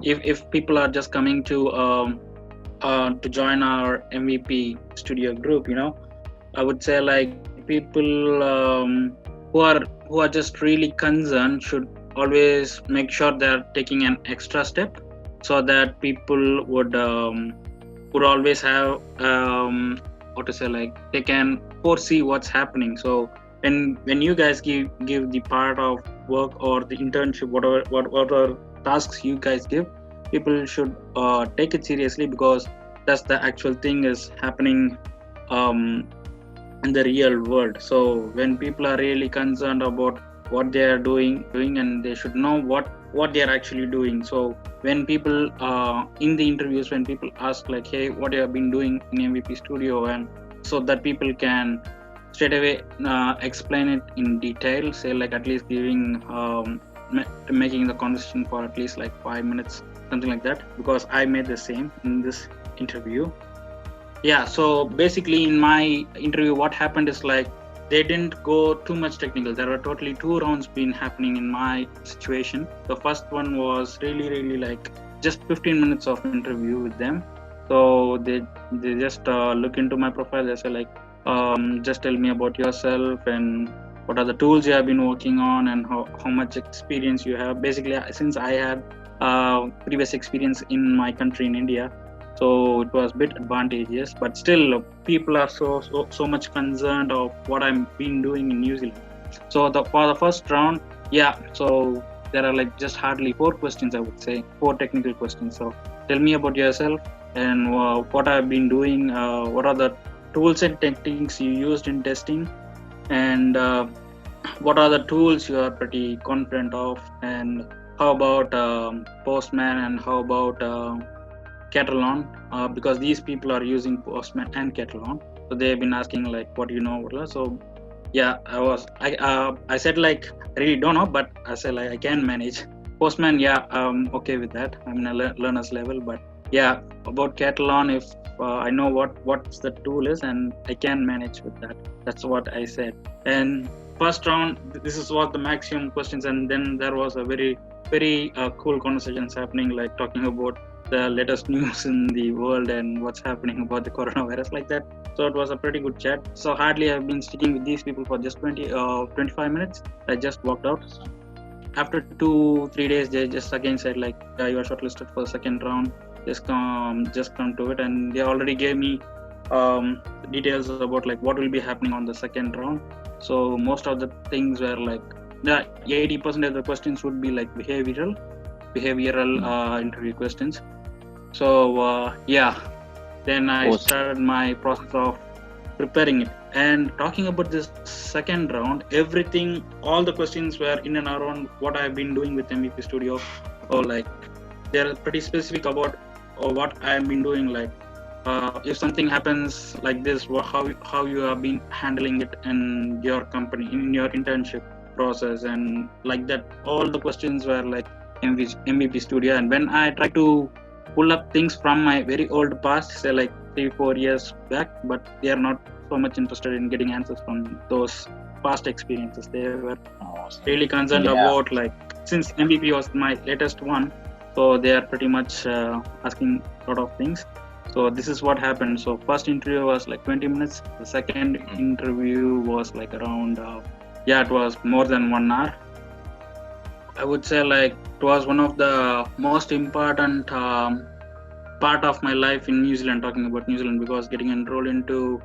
if people are just coming to join our MVP studio group, I would say like people who are just really concerned should always make sure they're taking an extra step, so that people would always have what to say, like they can foresee what's happening. So when you guys give the part of work or the internship, whatever tasks you guys give, people should take it seriously, because that's the actual thing is happening um, in the real world. So when people are really concerned about what they are doing, and they should know what they are actually doing. So when people in the interviews, when people ask like, hey, what you have been doing in MVP studio, and so that people can straight away explain it in detail, say like at least giving making the conversation for at least like 5 minutes, something like that, because I made the same in this interview. Yeah, so basically in my interview, what happened is like they didn't go too much technical. There were totally two rounds been happening in my situation. The first one was really like just 15 minutes of interview with them. So they just look into my profile. They say like, just tell me about yourself and what are the tools you have been working on, and how much experience you have. Basically, since I had previous experience in my country in India, so it was a bit advantageous, but still people are so much concerned of what I'm been doing in New Zealand. So for the first round, yeah, so there are like just hardly 4 questions, I would say 4 technical questions. So tell me about yourself and what I've been doing, what are the tools and techniques you used in testing, and what are the tools you are pretty confident of, and how about Postman, and how about Catalan, because these people are using Postman and Catalan, so they've been asking like, what do you know? So yeah, I said like I really don't know, but I said like I can manage Postman. Yeah, okay with that. I'm in a learner's level, but yeah, about Catalan, if I know what the tool is, and I can manage with that. That's what I said. And first round, this is what the maximum questions, and then there was a very cool conversations happening, like talking about the latest news in the world and what's happening about the coronavirus, like that. So it was a pretty good chat. So hardly I've been sticking with these people for just 25 minutes. I just walked out. After 2-3 days, they just again said like, you are shortlisted for the second round. Just come to it, and they already gave me details about like what will be happening on the second round. So most of the things were like, 80% of the questions would be like behavioral interview questions. So yeah, then I started my process of preparing it. And talking about this second round, all the questions were in and around what I've been doing with MVP Studio, or like they're pretty specific about what I've been doing. Like if something happens like this, how you have been handling it in your company, in your internship process, and like that. All the questions were like MVP Studio. And when I try to pull up things from my very old past, say like 3-4 years back, but they are not so much interested in getting answers from those past experiences. They were really concerned about like, since MVP was my latest one, so they are pretty much asking a lot of things. So this is what happened. So first interview was like 20 minutes. The second interview was like around it was more than 1 hour. I would say like it was one of the most important part of my life in New Zealand, talking about New Zealand, because getting enrolled into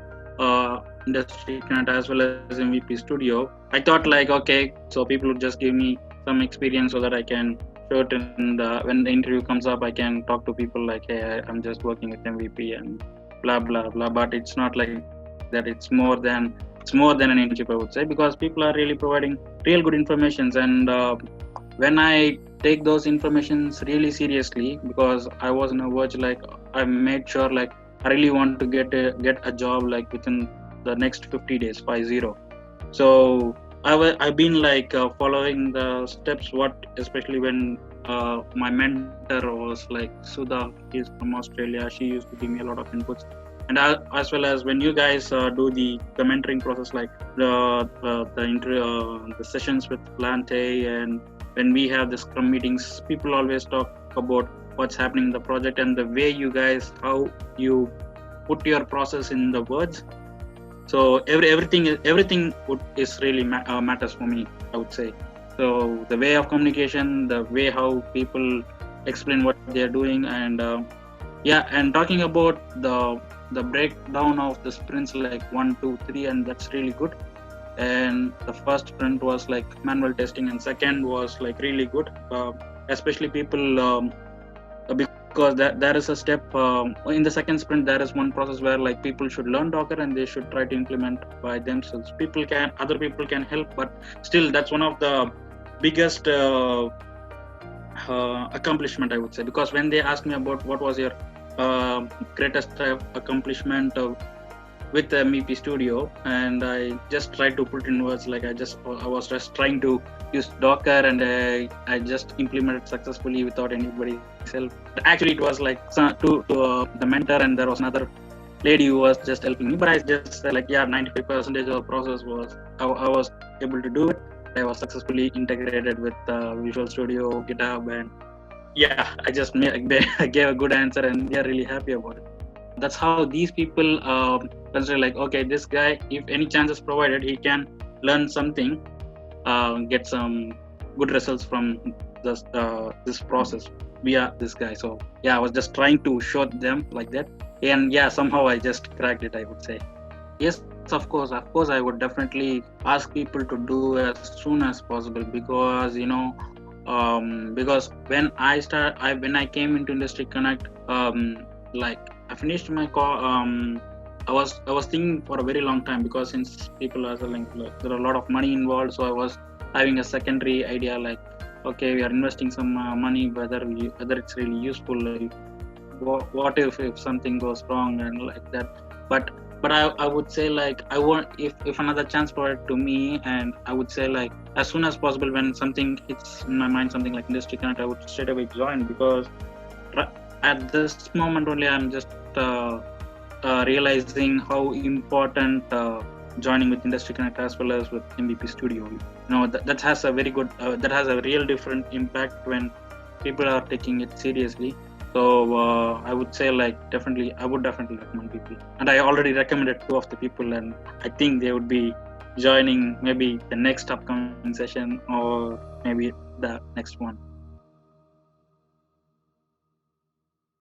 Industry Connect as well as MVP Studio, I thought like, okay, so people would just give me some experience so that I can show it when the interview comes up, I can talk to people like, hey, I'm just working with MVP and blah blah blah. But it's not like that. It's more than an internship, I would say, because people are really providing real good informations. And when I take those informations really seriously, because I was in a verge, like I made sure like I really want to get a job like within the next 50 days, 50. So I've been like following the steps, especially when my mentor was like Sudha, she's from Australia. She used to give me a lot of inputs. And as well as when you guys do the mentoring process, like the sessions with Plante, and when we have the Scrum meetings, people always talk about what's happening in the project, and the way you guys, how you put your process in the words. So everything is really matters for me, I would say. So the way of communication, the way how people explain what they are doing, and and talking about the breakdown of the sprints, like 1, 2, 3, and that's really good. And the first sprint was like manual testing, and second was like really good, especially people, because there is a step in the second sprint. There is one process where like people should learn Docker and they should try to implement by themselves. Other people can help, but still that's one of the biggest accomplishment, I would say, because when they asked me about what was your greatest accomplishment with the MVP Studio, and I just tried to put in words, like I was just trying to use Docker, and I just implemented successfully without anybody's help. Actually, it was like to the mentor, and there was another lady who was just helping me, but I just said like, 95% of the process was I was able to do it. I was successfully integrated with Visual Studio, GitHub, and I just I gave a good answer, and they're really happy about it. That's how these people consider, like, okay, this guy, if any chance is provided, he can learn something, get some good results from this process via this guy. So I was just trying to show them like that, and somehow I just cracked it, I would say. Yes, of course, I would definitely ask people to do as soon as possible, because because when I came into Industry Connect, like I finished my I was thinking for a very long time, because since people are selling, like, there are a lot of money involved, so I was having a secondary idea, like, okay, we are investing some money, whether it's really useful, like, what if something goes wrong, and like that. But I would say, like, I want, if another chance provided to me, and I would say, like, as soon as possible, when something hits in my mind, something like Industry Connect, I would straight away join, because at this moment only I'm just realizing how important joining with Industry Connect as well as with MVP Studio. That has a very good, that has a real different impact when people are taking it seriously. So I would say, like, I would definitely recommend people, and I already recommended 2 of the people, and I think they would be joining maybe the next upcoming session, or maybe the next one.